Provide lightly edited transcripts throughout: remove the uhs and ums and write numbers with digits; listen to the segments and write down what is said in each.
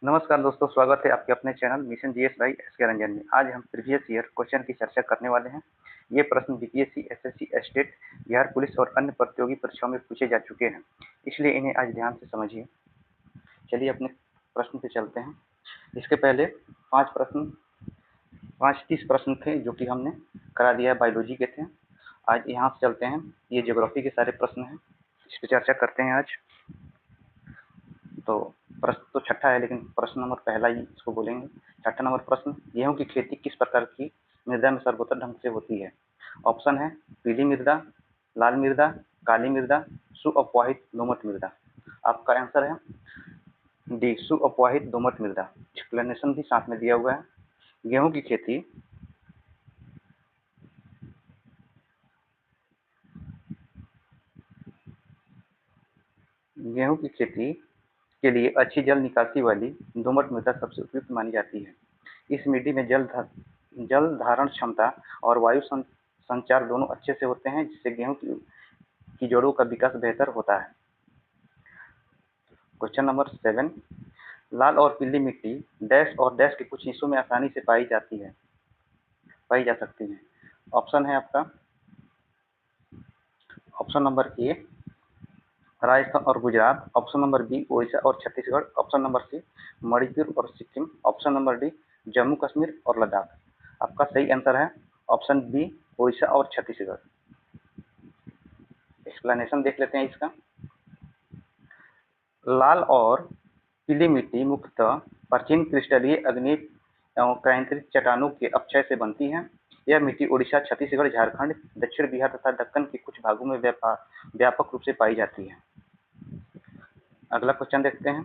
नमस्कार दोस्तों, स्वागत है आपके अपने channel mission GS by SK Ranjan में। आज हम प्रीवियस ईयर क्वेश्चन की चर्चा करने वाले हैं। ये प्रश्न BPSC, SSC, state, Bihar police और अन्य प्रतियोगी परीक्षाओं में पूछे जा चुके हैं, इसलिए इन्हें आज ध्यान से समझिए। चलिए अपने प्रश्न पे चलते हैं। इसके पहले 30 प्रश्न थे जो कि हमने करा दिया, बायोलॉजी के थे। आज यहाँ से चलते हैं, ये ज्योग्राफी के सारे प्रश्न हैं, इस पर चर्चा करते हैं आज। तो प्रश्न तो छठा है, लेकिन प्रश्न नंबर पहला ही इसको बोलेंगे। छठा नंबर प्रश्न, गेहूं की खेती किस प्रकार की मृदा में सर्वोत्तम ढंग से होती है? ऑप्शन है पीली मृदा, लाल मृदा, काली मृदा, सुअपवाहित दोमट मृदा। आपका आंसर है डी, सुअपवाहित दोमट मृदा। एक्सप्लेनेशन भी साथ में दिया हुआ है। गेहूं की खेती गेहूं की खेती के लिए अच्छी जल निकासी वाली दोमट मृदा सबसे उपयुक्त मानी जाती है। इस मिट्टी में जल धारण क्षमता और वायु संचार दोनों अच्छे से होते हैं, जिससे गेहूं की जड़ों का विकास बेहतर होता है। क्वेश्चन नंबर 7, लाल और पीली मिट्टी डैश और डैश के कुछ हिस्सों में आसानी से पाई जा सकती है। ऑप्शन है आपका ऑप्शन नंबर ए राजस्थान और Gujarat, option number B Orissa और Chhattisgarh, option number C Manipur और Sikkim, option number D Jammu Kashmir और लद्दाख। आपका सही आंसर है ऑप्शन बी उड़ीसा और छत्तीसगढ़। एक्सप्लेनेशन देख लेते हैं इसका। लाल और पीली मिट्टी मुख्यतः प्राचीन क्रिस्टलीय अग्नि एवं क्रांतिक चट्टानों के अपक्षय से बनती है। यह मिट्टी उड़ीसा, छत्तीसगढ़, झारखंड, दक्षिण बिहार तथा दक्कन के कुछ भागों में व्यापक रूप से पाई जाती है। अगला क्वेश्चन देखते हैं।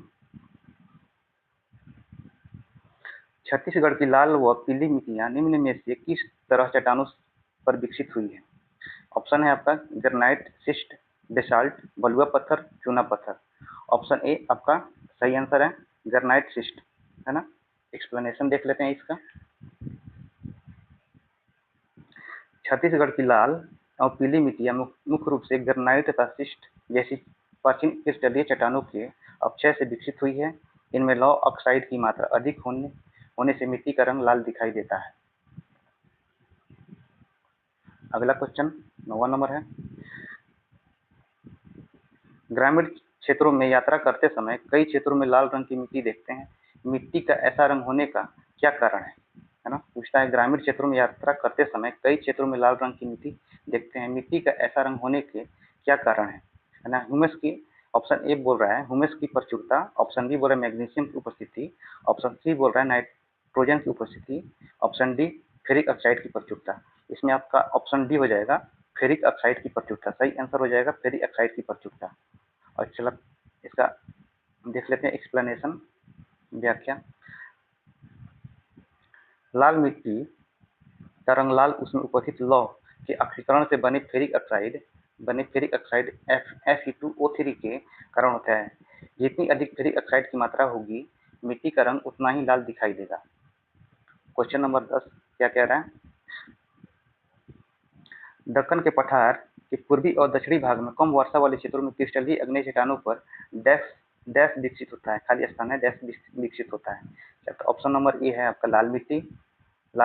छत्तीसगढ़ की लाल व पीली मिट्टियां निम्न में से किस तरह चट्टानों पर विकसित हुई है? ऑप्शन है आपका ग्रेनाइट, सिस्ट, बेसाल्ट, बलुआ पत्थर, चूना पत्थर। ऑप्शन ए आपका सही आंसर है ग्रेनाइट सिस्ट, है ना। एक्सप्लेनेशन देख लेते हैं इसका। छत्तीसगढ़ की लाल और पीली मिट्टियां मुख्य रूप से ग्रेनाइट तथा सिस्ट जैसी प्राचीन क्रिस्टलीय चट्टानों के अपक्षय से विकसित हुई है। इनमें लौह ऑक्साइड की मात्रा अधिक होने से मिट्टी का रंग लाल दिखाई देता है। अगला क्वेश्चन 9वां नंबर है। ग्रामीण क्षेत्रों में यात्रा करते समय कई क्षेत्रों में लाल रंग की मिट्टी देखते हैं। मिट्टी का ऐसा रंग होने का क्या कारण है ना। पूछता है ग्रामीण क्षेत्रों में यात्रा करते समय कई क्षेत्रों में लाल रंग की मिट्टी देखते हैं, मिट्टी का ऐसा रंग होने के क्या कारण है ना। ह्यूमस की, ऑप्शन ए बोल रहा है ह्यूमस की प्रचुरता, ऑप्शन बी बोल रहा है मैग्नीशियम की उपस्थिति, ऑप्शन सी बोल रहा है नाइट्रोजन की उपस्थिति, ऑप्शन डी फेरिक ऑक्साइड की प्रचुरता। इसमें आपका ऑप्शन डी हो जाएगा फेरिक ऑक्साइड की प्रचुरता। सही आंसर हो जाएगा फेरिक ऑक्साइड की प्रचुरता। और चलो इसका देख लेते हैं एक्सप्लेनेशन, व्याख्या। लाल मिट्टी का रंग लाल उसमें उपस्थित लौह के ऑक्सीकरण से बने फेरिक ऑक्साइड Fe2O3 के कारण होता है। जितनी अधिक फेरिक ऑक्साइड की मात्रा होगी, मिट्टी का रंग उतना ही लाल दिखाई देगा। क्वेश्चन नंबर 10 क्या कह रहा है? दक्कन के पठार के पूर्वी और दक्षिणी भाग में कम वर्षा वाले क्षेत्रों में क्रिस्टलीय अग्नेय चट्टानों पर डैश डैश विकसित होता है, खाली स्थान है, डैश विकसित होता है। तो ऑप्शन नंबर ए है आपका लाल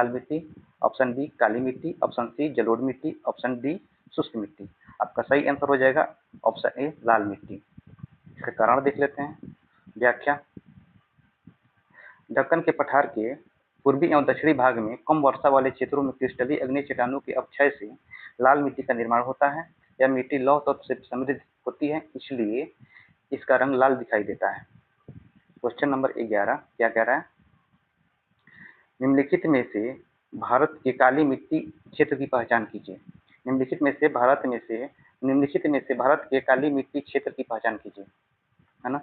मिट्टी, ऑप्शन बी काली मिट्टी, ऑप्शन सी जलोढ़ मिट्टी, ऑप्शन डी शुष्क मिट्टी। आपका सही आंसर हो जाएगा ऑप्शन ए लाल मिट्टी। इसका कारण देख लेते हैं, व्याख्या। दक्कन के पठार के पूर्वी एवं दक्षिणी भाग में कम वर्षा वाले क्षेत्रों में क्रिस्टलीय अग्नेय चट्टानों के अपक्षय से लाल मिट्टी का निर्माण होता है। यह मिट्टी लौह तत्व से समृद्ध होती है, इसलिए इसका रंग लाल दिखाई देता है। क्वेश्चन नंबर 11 क्या कह रहा है? निम्नलिखित में से भारत के काली मिट्टी क्षेत्र की पहचान कीजिए। निम्नलिखित में से भारत के काली मिट्टी क्षेत्र की पहचान कीजिए, है ना।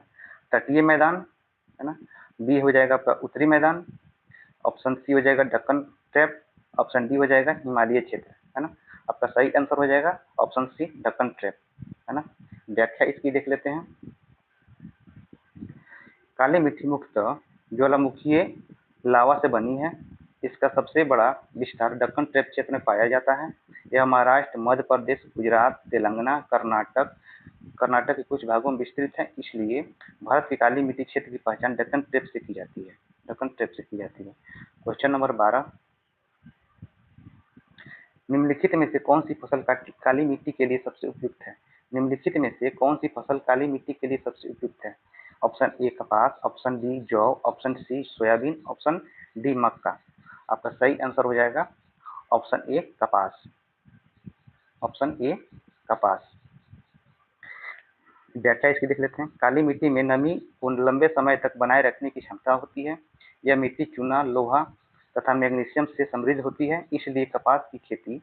तटीय मैदान, है ना। बी हो जाएगा आपका उत्तरी मैदान, ऑप्शन सी हो जाएगा दक्कन ट्रैप, ऑप्शन डी हो जाएगा हिमालय क्षेत्र, है ना। आपका सही आंसर हो जाएगा ऑप्शन सी दक्कन ट्रैप, है ना। व्याख्या इसकी देख लेते हैं। काली मिट्टी मुख्यतः ज्वालामुखीय लावा से बनी है। इसका सबसे बड़ा विस्तार दक्कन ट्रैप क्षेत्र में पाया जाता है। यह महाराष्ट्र, मध्य प्रदेश, गुजरात, तेलंगाना, कर्नाटक, कर्नाटक के कुछ भागों में विस्तृत है, इसलिए भारत की काली मिट्टी क्षेत्र की पहचान दक्कन ट्रेप से की जाती है। दक्कन ट्रेप से की जाती है। क्वेश्चन नंबर 12, निम्नलिखित में से कौन सी फसल काली मिट्टी के लिए सबसे उपयुक्त है? निम्नलिखित में से कौन सी फसल काली मिट्टी के लिए सबसे उपयुक्त है? ऑप्शन ए कपास, ऑप्शन बी जौ, option C soybean, option D मक्का। आपका सही आंसर हो जाएगा ऑप्शन ए कपास। ऑप्शन ए कपास। व्याख्या इसकी देख लेते हैं। काली मिट्टी में नमी को लंबे समय तक बनाए रखने की क्षमता होती है। यह मिट्टी चूना, लोहा तथा मैग्नीशियम से समृद्ध होती है, इसलिए कपास की खेती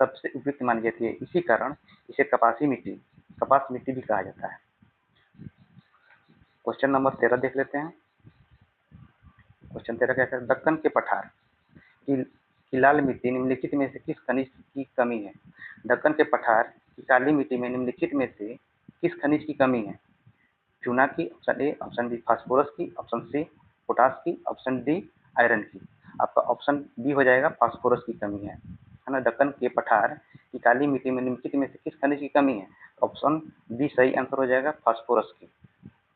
सबसे उपयुक्त मानी जाती है। इसी कारण इसे कपास मिट्टी भी कहा जाता है। क्वेश्चन नंबर 13 देख लेते हैं। क्वेश्चन 13 क्या कहता है? दक्कन के पठार की लाल मिट्टी निम्नलिखित में से किस खनिज की कमी है? दक्कन के पठार की काली मिट्टी में निम्नलिखित में से किस खनिज की कमी है? चूना की, option A, option B phosphorus की, ऑप्शन सी पोटास की, ऑप्शन डी आयरन की। आपका ऑप्शन बी हो जाएगा, फास्फोरस की कमी है ना। दक्कन के पठार की काली मिट्टी में निम्नलिखित में से किस खनिज की कमी है? ऑप्शन बी सही आंसर हो जाएगा, फास्फोरस की,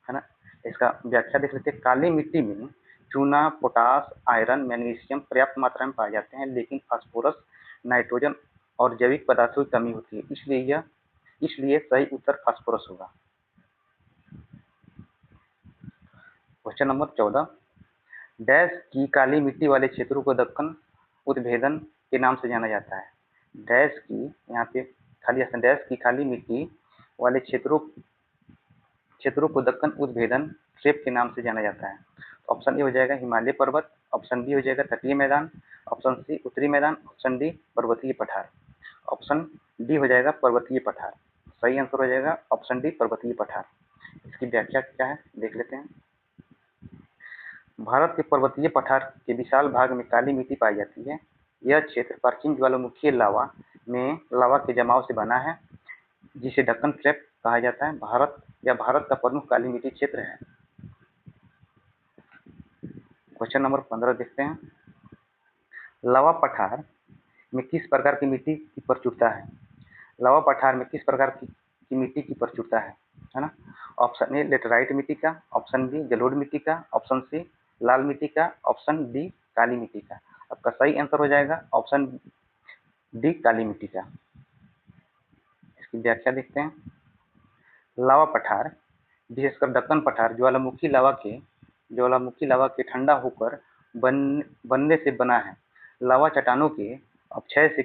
है ना। इसका व्याख्या देख लेते हैं। काली मिट्टी में चूना, पोटास, आयरन, मैग्नीशियम पर्याप्त मात्रा में पाए जाते हैं, लेकिन फास्फोरस, नाइट्रोजन और जैविक पदार्थों की कमी होती है, इसलिए सही उत्तर फास्फोरस होगा। क्वेश्चन नंबर 14, डैश की काली मिट्टी वाले क्षेत्रों को दक्कन उद्भेदन के नाम से जाना जाता है। डैश की, यहाँ पे खाली डैश की काली मिट्टी वाले क्षेत्रों को दक्कन उद्भेदन ट्रेप के नाम से जाना जाता है। ऑप्शन ए हो जाएगा हिमालय पर्वत, ऑप्शन बी हो जाएगा तटीय मैदान, ऑप्शन सी उत्तरी मैदान, ऑप्शन डी पर्वतीय पठार। ऑप्शन डी हो जाएगा पर्वतीय पठार। सही आंसर हो जाएगा ऑप्शन डी पर्वतीय पठार। इसकी व्याख्या क्या है देख लेते हैं। भारत के पर्वतीय पठार के विशाल भाग में काली मिट्टी पाई जाती है। यह क्षेत्र प्राचीन ज्वालामुखीय लावा के जमाव से बना है, जिसे दक्कन ट्रैप कहा जाता है। भारत का प्रमुख काली मिट्टी क्षेत्र है। क्वेश्चन नंबर 15 देखते हैं। लावा पठार में किस प्रकार की मिट्टी की प्रचुरता है? लावा पठार में किस प्रकार की मिट्टी की प्रचुरता है ना। ऑप्शन ए लेटराइट मिट्टी का, ऑप्शन बी जलोढ़ मिट्टी का, ऑप्शन सी लाल मिट्टी का, ऑप्शन डी काली मिट्टी का। आपका सही आंसर हो जाएगा ऑप्शन डी काली मिट्टी का। इसकी व्याख्या देखते हैं। लावा पठार विशेषकर दक्कन पठार ज्वालामुखी लावा के ठंडा होकर बनने से बना है। लावा चट्टानों के अपक्षय से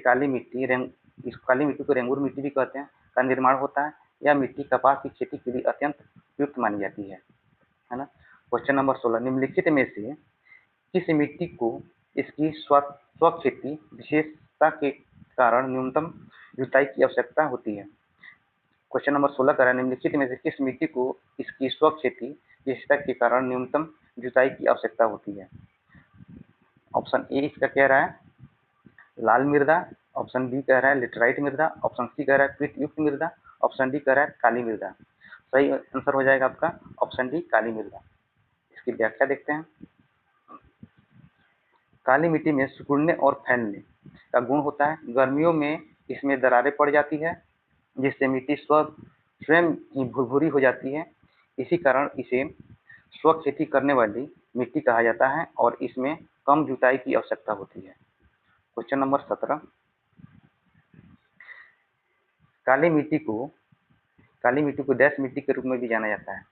इस काली मिट्टी को रेंगुर मिट्टी भी कहते हैं, का निर्माण होता है। यह मिट्टी कपास की खेती के लिए अत्यंत उपयुक्त मानी जाती है ना। क्वेश्चन नंबर 16, निम्नलिखित में से किस मिट्टी को इसकी स्वखेती विशेषता के कारण न्यूनतम जुताई की आवश्यकता होती है? क्वेश्चन नंबर 16 कह रहा है, निम्नलिखित में से किस मिट्टी को इसकी स्वखेती विशेषता के कारण न्यूनतम जुताई की आवश्यकता होती है? ऑप्शन ए इसका कह रहा है लाल मृदा, ऑप्शन बी कह रहा है लेटराइट मृदा, ऑप्शन सी कह रहा है पीट युक्त मृदा, ऑप्शन डी कह रहा है काली मृदा। सही आंसर हो जाएगा आपका ऑप्शन डी काली मृदा। इसकी व्याख्या देखते हैं। काली मिट्टी में सिकुड़ने और फैलने का गुण होता है। गर्मियों में इसमें दरारें पड़ जाती है, जिससे मिट्टी स्वयं ही भुरभुरी हो जाती है। इसी कारण इसे स्वखेती करने वाली मिट्टी कहा जाता है और इसमें कम जुताई की आवश्यकता होती है। क्वेश्चन नंबर 17, काली मिट्टी को डैश मिट्टी के रूप में भी जाना जाता है।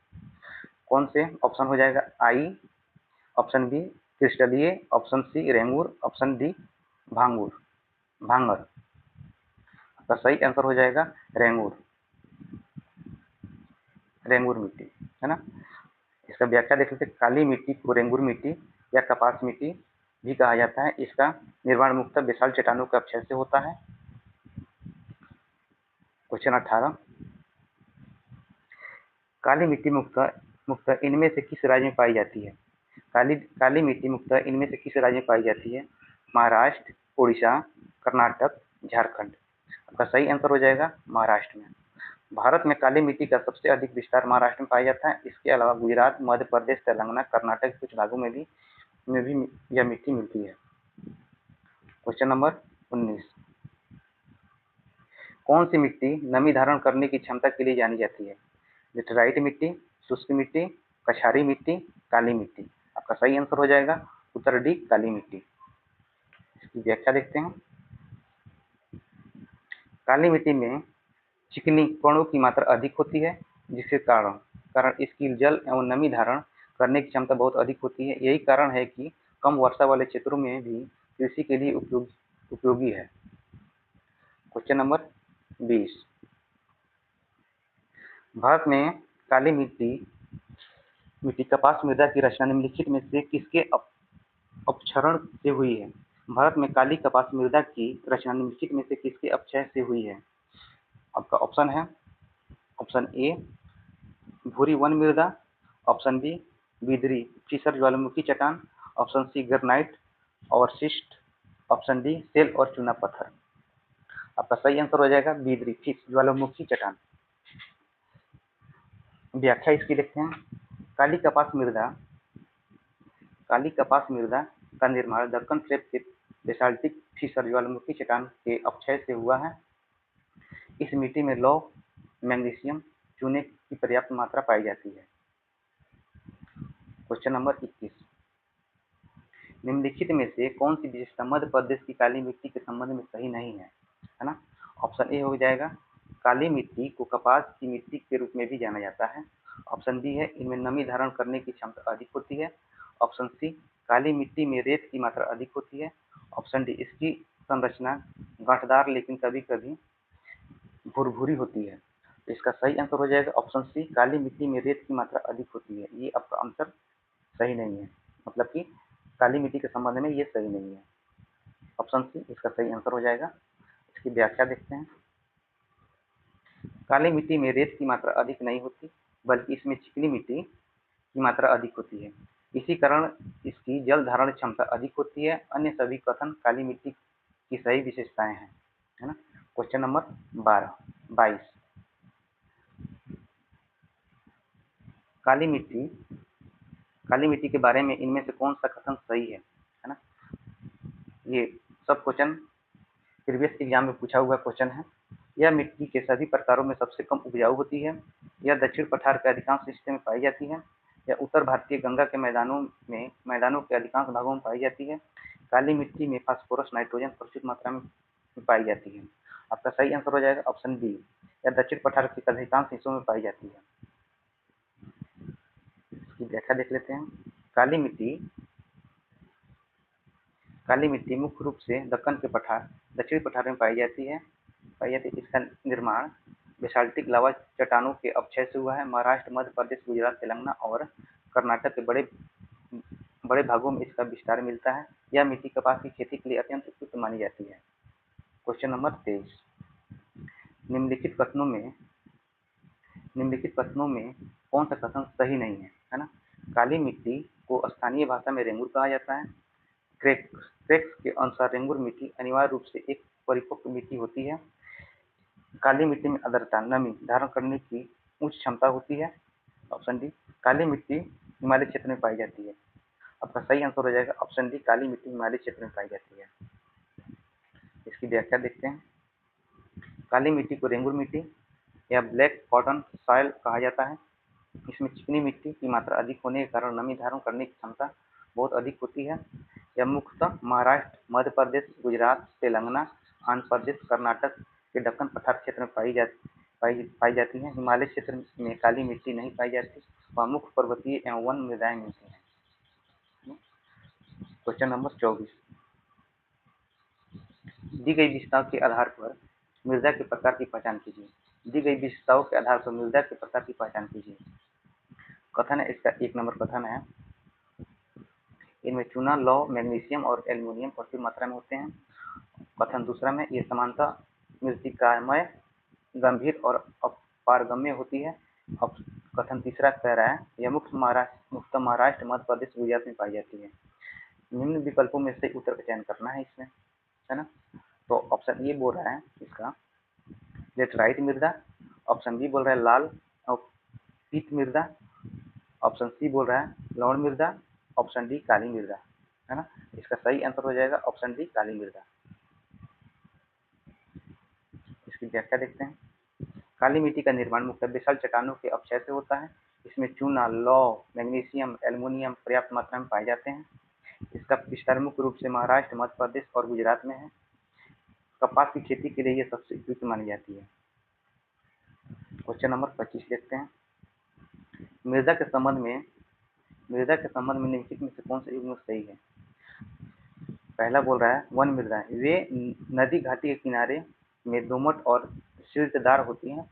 कौन से? ऑप्शन हो जाएगा आई, ऑप्शन बी क्रिस्टलीय, ऑप्शन सी रेंगूर, ऑप्शन डी भांगर। आपका सही आंसर हो जाएगा रेंगूर मिट्टी, है ना। इसका व्याख्या देख लेते हैं। काली मिट्टी को रेंगूर मिट्टी या कपास मिट्टी भी कहा जाता है। इसका निर्माण मुख्यतः विशाल चट्टानों के अपक्षय से होता है। क्वेश्चन 18, काली मिट्टी मुख्यतः इनमें से किस राज्य में पाई जाती है? काली मिट्टी मुख्यतः इनमें से किस राज्य में पाई जाती है? महाराष्ट्र, उड़ीसा, कर्नाटक, झारखंड। आपका सही आंसर हो जाएगा महाराष्ट्र में। भारत में काली मिट्टी का सबसे अधिक विस्तार महाराष्ट्र में पाया जाता है। इसके अलावा गुजरात, मध्य प्रदेश, तेलंगाना, कर्नाटक के कुछ भागों में भी यह मिट्टी मिलती है। क्वेश्चन नंबर 19, कौन सी मिट्टी नमी धारण करने की क्षमता के लिए जानी जाती है? लेटराइट मिट्टी, शुष्क मिट्टी, कछारी मिट्टी, काली मिट्टी। आपका सही आंसर हो जाएगा उत्तर डी, काली मिट्टी। इसकी व्याख्या देखते हैं। काली मिट्टी में चिकनी कणों की मात्रा अधिक होती है, जिसके कारण कारण इसकी जल एवं नमी धारण करने की क्षमता बहुत अधिक होती है। यही कारण है कि कम वर्षा वाले क्षेत्रों में भी कृषि के लिए उपयोगी है। Question number 20। भारत में काली मिट्टी मिट्टी कपास मृदा की रचना निम्नलिखित में से किसके अपक्षरण से हुई है? भारत में काली कपास मृदा की रचना निम्नलिखित में से किसके अपक्षय से हुई है? आपका ऑप्शन है, ऑप्शन ए भूरी वन मृदा, ऑप्शन बी बिदरी फिशर ज्वालामुखी चट्टान, ऑप्शन सी ग्रेनाइट और शिस्ट, ऑप्शन डी सेल और चूना पत्थर। आपका सही आंसर हो जाएगा बिदरी फिश ज्वालामुखी चट्टान। व्याख्या इसकी लिखते हैं। काली कपास मृदा का निर्माण दक्कन स्लेट के बेसाल्टिक फिशर ज्वालामुखी चट्टान के अपक्षय से हुआ है। इस मिट्टी में लौह, मैग्नीशियम, चूने की पर्याप्त मात्रा पाई जाती है। Question number 21। निम्नलिखित में से कौन सी विशेषता मध्य प्रदेश की काली मिट्टी के संबंध में सही नहीं है? है ना? ऑप्शन ए हो जाएगा, काली मिट्टी को कपास की मिट्टी के रूप में भी जाना जाता है। ऑप्शन बी है, इनमें नमी धारण करने की क्षमता अधिक होती है। ऑप्शन सी, काली मिट्टी में रेत की मात्रा अधिक होती है। ऑप्शन डी, इसकी संरचना गांठदार लेकिन कभी कभी भुरभुरी होती है। तो इसका सही आंसर हो जाएगा ऑप्शन सी, काली मिट्टी में रेत की मात्रा अधिक होती है। ये आपका आंसर सही नहीं है, मतलब कि काली मिट्टी के संबंध में ये सही नहीं है। ऑप्शन सी इसका सही आंसर हो जाएगा। इसकी व्याख्या देखते हैं। काली मिट्टी में रेत की मात्रा अधिक नहीं होती, बल्कि इसमें चिकनी मिट्टी की मात्रा अधिक होती है। इसी कारण इसकी जल धारण क्षमता अधिक होती है। अन्य सभी कथन काली मिट्टी की सही विशेषताएं हैं, है ना? Question number 22। काली मिट्टी के बारे में इनमें से कौन सा कथन सही है ना? ये सब क्वेश्चन प्रीवियस एग्जाम में पूछा हुआ क्वेश्चन है। यह मिट्टी के सभी प्रकारों में सबसे कम उपजाऊ होती है। यह दक्षिण पठार के अधिकांश हिस्से में पाई जाती है। यह उत्तर भारतीय गंगा के मैदानों के अधिकांश भागों में पाई जाती है। काली मिट्टी में फास्फोरस, नाइट्रोजन प्रचुर मात्रा में पाई जाती है। आपका सही आंसर हो जाएगा ऑप्शन बी, यह दक्षिण पठार के अधिकांश हिस्सों में पाई जाती है। इसकी व्याख्या देख लेते हैं। काली मिट्टी मुख्य रूप से दक्कन के दक्षिणी पठार में पाई जाती है। इसका निर्माण बेसाल्टिक लावा चट्टानों के अपक्षय से हुआ है। महाराष्ट्र, मध्य प्रदेश, गुजरात, तेलंगाना और कर्नाटक के बड़े भागों में इसका विस्तार मिलता है। यह मिट्टी कपास की खेती के लिए अत्यंत उपयुक्त मानी जाती है। Question number 23। निम्नलिखित कथनों में कौन सा कथन सही नहीं है ना? काली मिट्टी को स्थानीय भाषा में रेंगुर कहा जाता है। क्रेक्स के अनुसार रेंगुर मिट्टी अनिवार्य रूप से एक परिपक्व मिट्टी होती है। काली मिट्टी में आर्द्रता, नमी धारण करने की उच्च क्षमता होती है। ऑप्शन डी, काली मिट्टी हिमालय क्षेत्र में पाई जाती है। आपका सही आंसर हो जाएगा ऑप्शन डी, काली मिट्टी हिमालय क्षेत्र में पाई जाती है। इसकी व्याख्या देखते हैं। काली मिट्टी को रेंगुर मिट्टी या ब्लैक कॉटन सॉइल कहा जाता है। इसमें चिकनी मिट्टी की मात्रा अधिक होने के कारण नमी धारण करने की क्षमता बहुत अधिक होती है। यह मुख्यतः महाराष्ट्र, मध्य प्रदेश, गुजरात, तेलंगाना, आंध्र प्रदेश, कर्नाटक के दक्कन पठार क्षेत्र में पाई जाती है। हिमालय क्षेत्र में काली मिट्टी नहीं पाई जाती, वहाँ मुख्य पर्वतीय एवं वन मृदाएं मिलती हैं। Question number 24। दी गई विशेषताओं के आधार पर मृदा के प्रकार की पहचान कीजिए। दी गई विशेषताओं के आधार पर मृदा के प्रकार की पहचान कीजिए। कथन है इसका, 1 नंबर कथन है, इनमें चूना, लौह, मैग्नीशियम और एल्युमिनियम प्रचुर मात्रा में होते हैं। कथन दूसरा में, ये समानता मृत्तिकामय, गंभीर और अपारगम्य होती है। अब कथन तीसरा कह रहा है, यह मुख्य महाराष्ट्र, मध्य प्रदेश, गुजरात में पाई जाती है। निम्न विकल्पों में से उत्तर का चयन करना है इसमें, है ना? तो ऑप्शन ए बोल रहा है इसका लेटराइट मृदा, ऑप्शन बी बोल रहा है लाल और पीत मृदा, ऑप्शन सी बोल रहा है लवण मृदा, ऑप्शन डी काली मृदा, है ना? इसका सही आंसर हो जाएगा ऑप्शन डी काली मृदा। इसकी व्याख्या देखते हैं। काली मिट्टी का निर्माण मुख्यतः विशाल चट्टानों के अपक्षय से होता है। इसमें चूना, लौह, मैग्नीशियम, एल्युमिनियम पर्याप्त मात्रा में पाए जाते हैं। इसका विस्तार मुख्य रूप से महाराष्ट्र, मध्य प्रदेश और गुजरात में है। कपास की खेती के लिए यह सबसे उपयुक्त मानी जाती है। क्वेश्चन नंबर 25 देखते हैं। मृदा के संबंध में निम्नलिखित में से कौन सा युग्म सही है? पहला बोल रहा है वन मृदा, वे नदी घाटी के किनारे में दोमट और छिद्रदार होती हैं।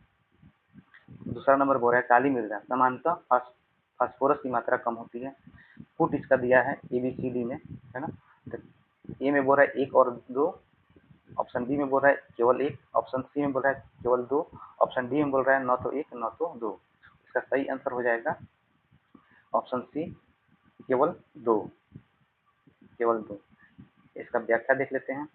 दूसरा नंबर बोल रहा है काली मृदा, सामान्यतः फास्फोरस की मात्रा कम होती है। फुट इसका दिया है ABCD में, है ना। तो ए में बोल रहा है 1 और 2, ऑप्शन बी में बोल रहा है केवल 1, ऑप्शन सी में बोल रहा है केवल 2, ऑप्शन डी में बोल रहा है न तो 1 न तो 2। इसका सही आंसर हो जाएगा ऑप्शन सी केवल 2, केवल 2। इसका व्याख्या देख लेते हैं।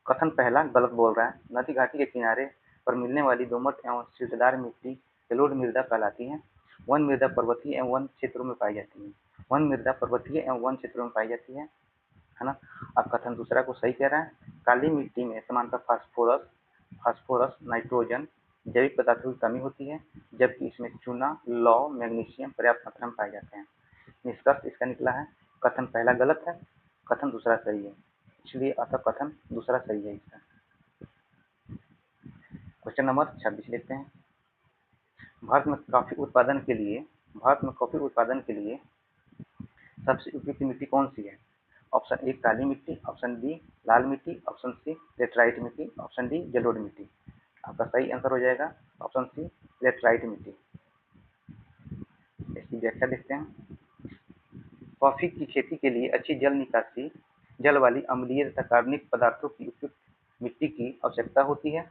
कथन पहला गलत बोल रहा है। नदी घाटी के किनारे पर मिलने वाली दोमट एवं छिद्रदार मिट्टी जलोढ़ मृदा कहलाती है। वन मृदा पर्वतीय एवं वन क्षेत्रों में पाई जाती है। वन मृदा पर्वतीय एवं वन क्षेत्रों में पाई जाती है ना। अब कथन दूसरा को सही कह रहा है। काली मिट्टी में सामान्यतः फास्फोरस, नाइट्रोजन जैविक पदार्थों की कमी होती है, जबकि इसमें चूना, लौह, मैग्नीशियम पर्याप्त मात्रा में पाए जाते हैं। निष्कर्ष इसका निकला है कथन पहला गलत है, कथन दूसरा सही है, इसलिए अतः कथन दूसरा सही है इसका। क्वेश्चन नंबर 26 लेते हैं। भारत में कॉफी उत्पादन के लिए सबसे उपयुक्त मिट्टी कौन सी है? ऑप्शन ए काली मिट्टी, ऑप्शन बी लाल मिट्टी, ऑप्शन सी लेटराइट मिट्टी, ऑप्शन डी जलोढ़ मिट्टी। आपका सही आंसर हो जाएगा ऑप्शन सी लेटराइट मिट्टी। इसकी व्याख्या देखते हैं। कॉफी की खेती के लिए अच्छी जल निकासी, जल वाली अम्लीय तथा कार्बनिक पदार्थों की उपयुक्त मिट्टी की आवश्यकता होती है।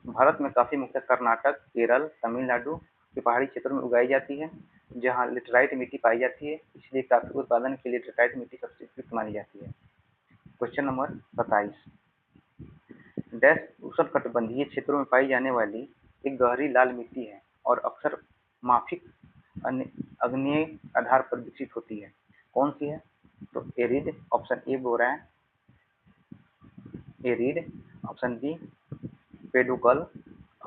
भारत में कॉफी मुख्यतः कर्नाटक, केरल, तमिलनाडु के पहाड़ी क्षेत्रों में उगाई जाती है, जहां लेटराइट मिट्टी पाई जाती है, इसलिए कॉफी उत्पादन के लिए लेटराइट मिट्टी सबसे उपयुक्त मानी जाती है। Question number 27। डैश उष्णकटिबंधीय क्षेत्रों में पाई जाने वाली एक गहरी लाल मिट्टी है और अक्सर माफिक आग्नेय आधार पर विकसित होती है, कौन सी है? तो एरिड, ऑप्शन ए बोल रहा है arid, option B pedocal,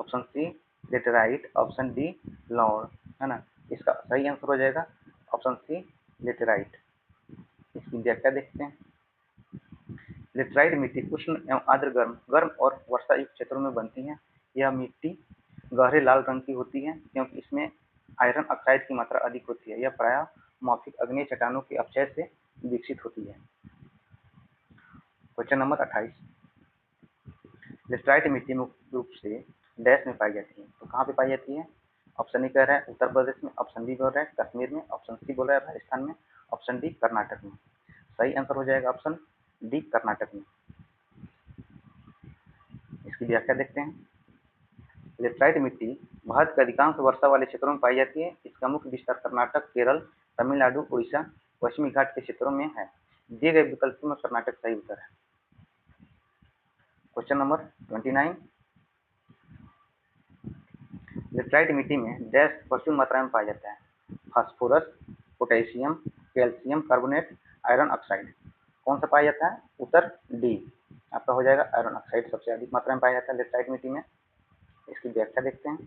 option C laterite, option D लौड़, है ना। इसका सही आंसर हो जाएगा ऑप्शन सी लेटेराइट। इसकी व्याख्या देखते हैं। लेटराइट मिट्टी उष्ण एवं आर्द्र गर्म और वर्षा युक्त क्षेत्रों में बनती है। यह मिट्टी गहरे लाल रंग की होती है क्योंकि इसमें आयरन ऑक्साइड की मात्रा अधिक होती है। यह प्रायः मौखिक अग्नेय चट्टानों के अपक्षय से विकसित होती है। Question number 28। लेटराइट मिट्टी मुख्य रूप से डैश में पाई जाती है, तो कहाँ पे पाई जाती है? ऑप्शन ए कह रहा है उत्तर प्रदेश में, ऑप्शन बी बोल रहा है कश्मीर में, ऑप्शन सी बोल रहा है राजस्थान में, ऑप्शन डी कर्नाटक में। सही आंसर हो जाएगा ऑप्शन डी कर्नाटक में। इसकी व्याख्या देखते हैं। लेटराइट मिट्टी भारत के अधिकांश वर्षा वाले क्षेत्रों में पाई जाती है। इसका मुख्य विस्तार कर्नाटक, केरल, तमिलनाडु, उड़ीसा, पश्चिमी घाट के क्षेत्रों में है। दिए गए विकल्पों में कर्नाटक सही उत्तर है। Question number 29। लेटराइट मिट्टी में डैश प्रचुर मात्रा में पाया जाता है? Phosphorus, potassium, calcium carbonate, iron oxide. कौन सा पाया जाता है? उत्तर डी आपका हो जाएगा आयरन ऑक्साइड सबसे अधिक मात्रा में पाया जाता है लेटराइट मिट्टी में। इसकी व्याख्या देखते हैं।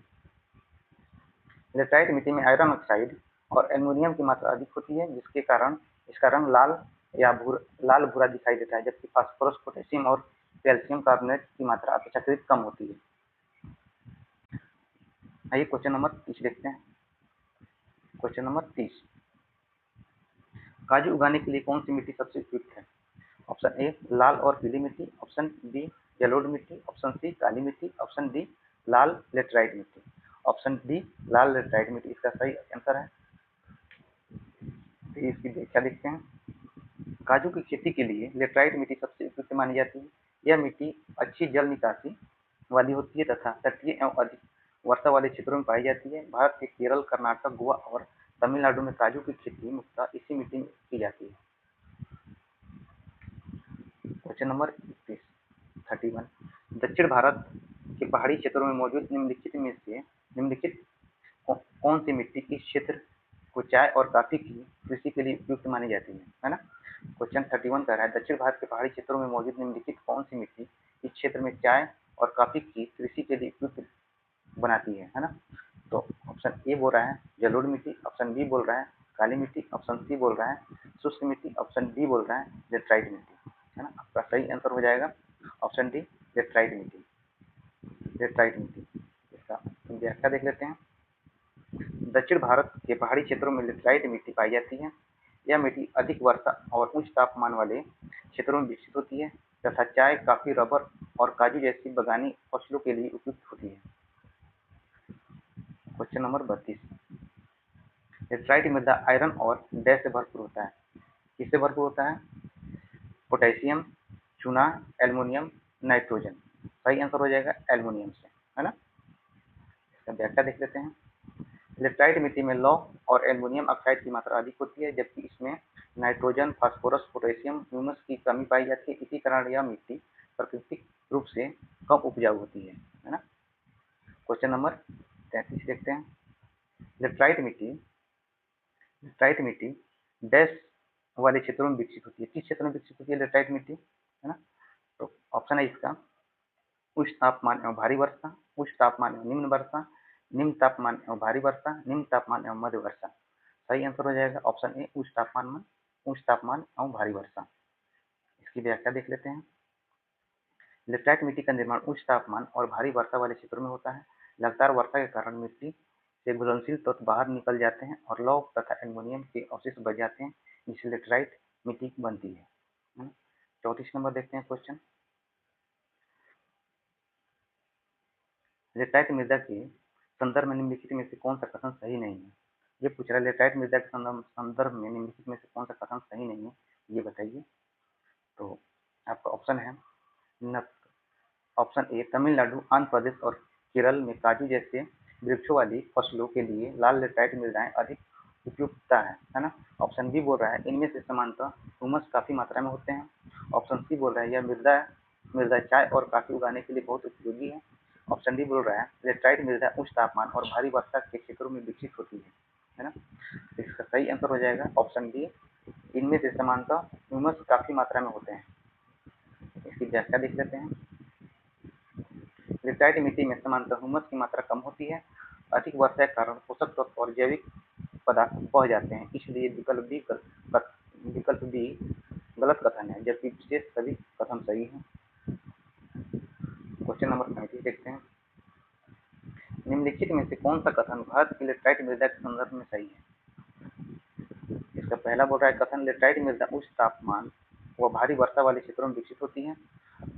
लेटराइट मिट्टी में आयरन ऑक्साइड और एल्युमिनियम की मात्रा अधिक होती है, जिसके कारण इसका रंग लाल भूरा दिखाई देता है, जबकि फास्फोरस, पोटेशियम और कैल्शियम कार्बोनेट की मात्रा अपेक्षाकृत कम होती है। आइए क्वेश्चन नंबर 30 देखते हैं। Question number 30। काजू उगाने के लिए कौन सी मिट्टी सबसे उपयुक्त है? ऑप्शन ए लाल और पीली मिट्टी, ऑप्शन बी जलोढ़ मिट्टी, ऑप्शन सी काली मिट्टी, ऑप्शन डी लाल लेटराइट मिट्टी। ऑप्शन डी लाल लेटराइट मिट्टी इसका सही आंसर है। तो इसकी व्याख्या देखते हैं। काजू की खेती के लिए लेटराइट मिट्टी सबसे उपयुक्त मानी जाती है। यह मिट्टी अच्छी जल निकासी वाली होती है तथा तटीय एवं अधिक वर्षा वाले क्षेत्रों में पाई जाती है। भारत के केरल, कर्नाटक, गोवा और तमिलनाडु में काजू की खेती मुख्यतः इसी मिट्टी में की जाती है। Question number 31। दक्षिण भारत के पहाड़ी क्षेत्रों में मौजूद निम्नलिखित कौन सी मिट्टी इस क्षेत्र को चाय और कॉफी की कृषि के लिए उपयुक्त मानी जाती है ना। क्वेश्चन 31 कह रहा है दक्षिण भारत के पहाड़ी क्षेत्रों में मौजूद निम्नलिखित कौन सी मिट्टी इस क्षेत्र में चाय और काफी की कृषि के लिए उपयुक्त बनाती है ना। तो ऑप्शन ए बोल रहा है जलोढ़ मिट्टी, ऑप्शन बी बोल रहा है काली मिट्टी, ऑप्शन सी बोल रहा है शुष्क मिट्टी, ऑप्शन डी बोल रहा है लेटराइट मिट्टी, है ना। आपका सही आंसर हो जाएगा ऑप्शन डी लेटराइट मिट्टी, लेटराइट मिट्टी। इसका व्याख्या देख लेते हैं। दक्षिण भारत के पहाड़ी क्षेत्रों में लेटराइट मिट्टी पाई जाती है। यह मिट्टी अधिक वर्षा और उच्च तापमान वाले क्षेत्रों में विकसित होती है तथा चाय, कॉफी, रबर और काजू जैसी बागानी फसलों के लिए उपयुक्त होती है। क्वेश्चन नंबर 32, लेटराइट मृदा आयरन और डैश से भरपूर होता है। किससे भरपूर होता है? पोटेशियम, चूना, एल्युमिनियम, नाइट्रोजन। सही आंसर हो जाएगा एल्युमिनियम से, है ना। इसका व्याख्या देख लेते हैं। लेटराइट मिट्टी में लौह और एल्युमिनियम ऑक्साइड की मात्रा अधिक होती है, जबकि इसमें नाइट्रोजन, फास्फोरस, पोटेशियम, ह्यूमस की कमी पाई जाती है। इसी कारण यह मिट्टी प्राकृतिक रूप से कम उपजाऊ होती है ना। क्वेश्चन नंबर 33 देखते हैं। लेटराइट मिट्टी, लेटराइट मिट्टी डैश वाले क्षेत्रों में विकसित होती है। किस क्षेत्र में विकसित होती है लेटराइट मिट्टी, है ना। तो ऑप्शन है इसका उच्च तापमान एवं भारी वर्षा, उच्च तापमान एवं निम्न वर्षा, निम्न तापमान एवं भारी वर्षा, निम्न तापमान एवं मध्य वर्षा। सही आंसर हो जाएगा ऑप्शन ए उच्च तापमान में, उच्च तापमान एवं भारी वर्षा। इसकी व्याख्या देख लेते हैं। लेटराइट मिट्टी का निर्माण उच्च तापमान और भारी वर्षा वाले क्षेत्रों में होता है। लगातार वर्षा के कारण मिट्टी से घुलनशील तत्व बाहर निकल जाते हैं और लौह तथा एल्युमिनियम के अवशेष बच जाते हैं, जिससे लेटराइट मिट्टी बनती है। 34 नंबर देखते हैं क्वेश्चन। लेटराइट मृदा के संदर्भ में निम्नलिखित में से कौन सा कथन सही नहीं है? ये पूछ रहा है लेटराइट मृदा के संदर्भ में निम्नलिखित में से कौन सा कथन सही नहीं है, ये बताइए। तो आपका ऑप्शन है ऑप्शन ए तमिलनाडु, आंध्र प्रदेश और केरल में काजू जैसे वृक्षों वाली फसलों के लिए लाल लेटराइट मृदाएं अधिक उपयुक्तता है ना। ऑप्शन बी बोल रहा है इनमें से समानतः ह्यूमस काफी मात्रा में होते हैं। ऑप्शन सी बोल रहा है यह मृदा मृदा चाय और कॉफी उगाने के लिए बहुत उपयोगी है। ऑप्शन डी बोल रहा है लेटराइट मृदा उच्च तापमान और भारी वर्षा के क्षेत्रों में विकसित होती है ना। इसका सही आंसर हो जाएगा ऑप्शन डी इनमें से समानतः ह्यूमस काफी मात्रा में होते हैं। इसकी व्याख्या देख लेते हैं। लेटराइट मिट्टी में सामान्यतः ह्यूमस की मात्रा कम होती है। अधिक वर्षा के कारण पोषक तत्व और जैविक पदार्थ बह जाते हैं, इसलिए विकल्प बी गलत कथन है, जबकि शेष सभी कथन सही हैं। क्वेश्चन नंबर 35 देखते हैं। निम्नलिखित में से कौन सा कथन भारत की लेटराइट मृदा के संदर्भ में सही है? इसका पहला बोल रहा है कथन लेटराइट मृदा उच्च तापमान व भारी वर्षा वाले क्षेत्रों में विकसित होती है।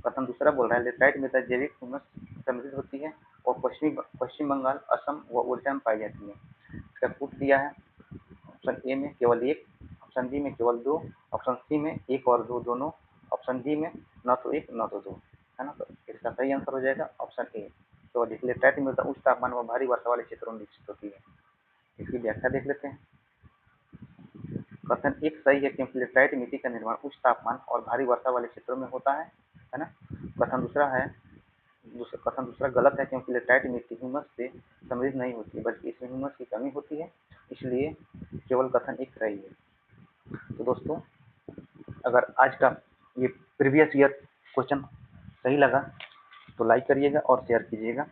कथन दूसरा बोल रहा है लेटराइट मृदा जैविक ह्यूमस समृद्ध होती है और पश्चिम बंगाल, असम व उड़ीसा में पाई जाती है। इसका कूट दिया है ऑप्शन ए में केवल एक, ऑप्शन बी में केवल दो, ऑप्शन सी में एक और दो दोनों, ऑप्शन डी में न तो एक न तो दो, है ना। तो इसका सही आंसर हो जाएगा ऑप्शन ए। तो लेटराइट मृदा उच्च तापमान व भारी वर्षा वाले क्षेत्रों में विकसित होती है। इसकी व्याख्या देख लेते हैं। कथन एक सही है क्योंकि लेटराइट मिट्टी का निर्माण उच्च तापमान और भारी वर्षा वाले क्षेत्रों में होता है ना। कथन दूसरा गलत है क्योंकि लेटराइट मिट्टी ह्यूमस से समृद्ध नहीं होती, बल्कि इसमें ह्यूमस की कमी होती है, इसलिए केवल कथन एक सही है। तो दोस्तों अगर आज का ये प्रीवियस ईयर क्वेश्चन सही लगा तो लाइक करिएगा और शेयर कीजिएगा।